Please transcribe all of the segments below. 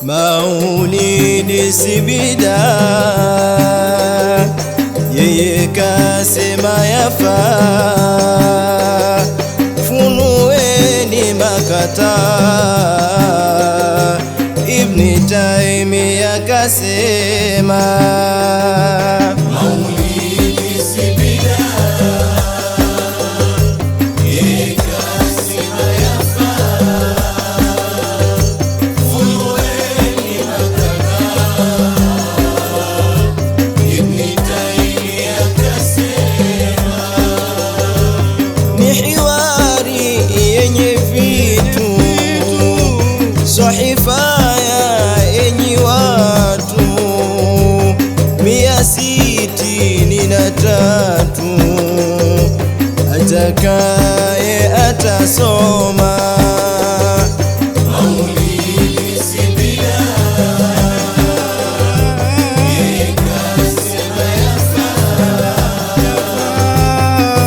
Maulidi si bidaa, yeye kasema yafaa. Funueni makataa, Ibn Taymiyyah kasema Maulidi si bidaa, yeye kasema yafaa. Funueni makataa, Ibn Taymiyyah kasema. Ni hiwari yenye vitu, sahifaya enyi watu, 663, atakaye atasoma. Maulidi si bidaa, yeye kasema yafaa.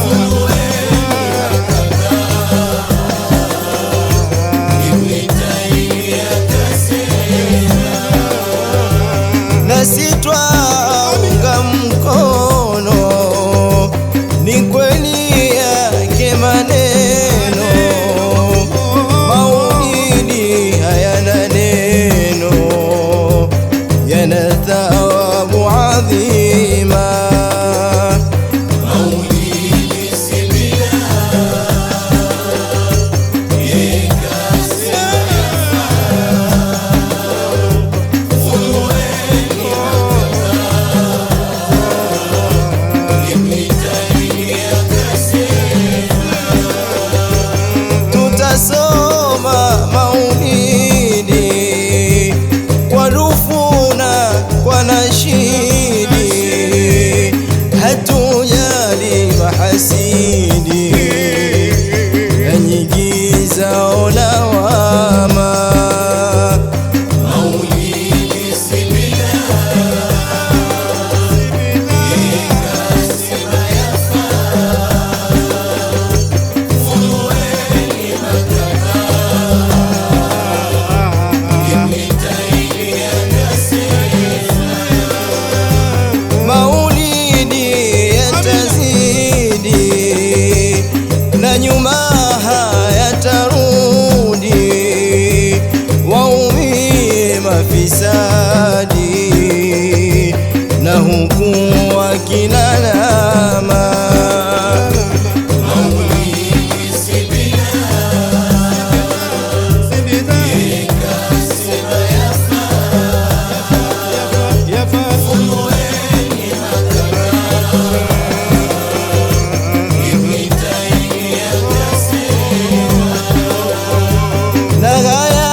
Funueni makataa, Ibn Taymiyyah kasema. Nasi twaunga mkono, ni kweli yake maneno. Maulidi hayana neno, yana thawabu adhima. Maulidi si bidaa, yeye kasema yafaa. Funueni makataa, Ibn Taymiyyah kasema. Tutasoma maulidi kwa rufuna, kwa nashidi, hatujali mahasidi, enyi giza lawama. Maulidi si bidaa, yeye kasema yafaa. Funueni makataa, Ibn Taymiyyah kasema. Maulidi yatazidi, na nyuma hayatarudi, waumie mafisadi, na huku wakilalama. Maulidi si bidaa, yeye kasema yafaa. Funueni makataa, Ibn Taymiyyah kasema. Na haya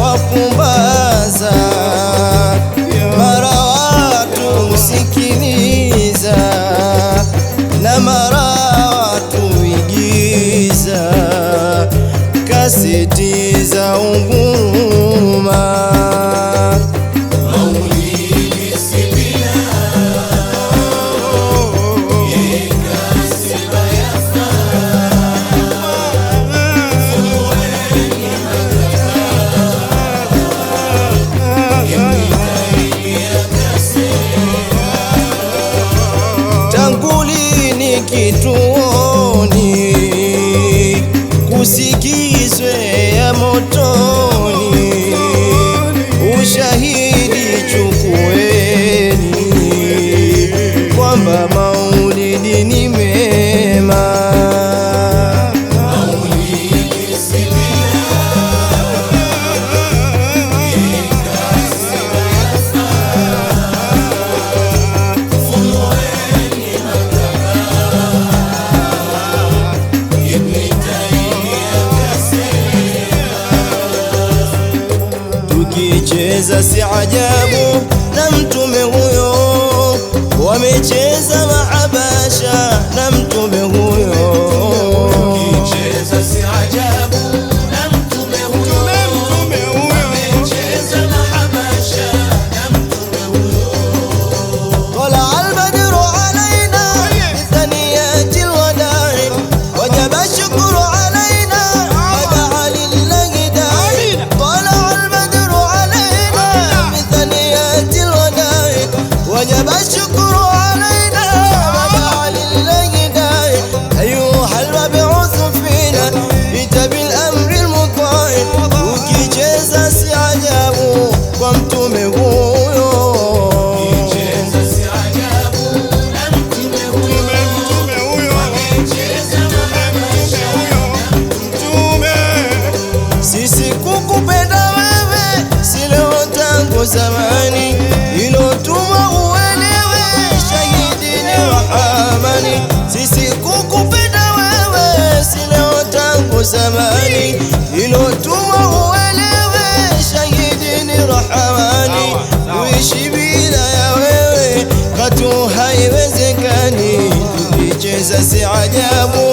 wapumbaza, mara watu sikiliza, na mara watu igiza, kaseti za unguruma. Maulidi si bidaa, yeye kasema yafaa. Funueni makataa, Ibn Taymiyyah kasema. Tangulini kituoni, kusikizwe ya motoni, ushahidi chukueni, kwamba maulidi ni mema. Maulidi si bidaa, yeye kasema yafaa. Funueni makataa, Ibn Taymiyyah kasema. Tukicheza si ajabu na mtume huyo, wamecheza mahabasha na mtume huyo. Tukicheza si ajabu na mtume huyo, wamecheza mahabasha na mtume huyo. Tala al-badru alaina bithaniyati al-wada'i, wajaba shukru alaina, wada'a lillahi da'i. Tala al-badru alaina وجب الشكر علينا بدع لله داعي أيها المبعوث فينا جئت بالأمر المطاع ukicheza si ajabu kwa mtume huyo sisi kukupenda wewe si leo tangu zamani ilotuma uelewe shahidi ni rahamani sisi kukupenda wewe si leo tangu zamani ilotuma uelewe shahidi ni rahamani kuishi bila ya wewe katu haiwezekani tukicheza si ajabu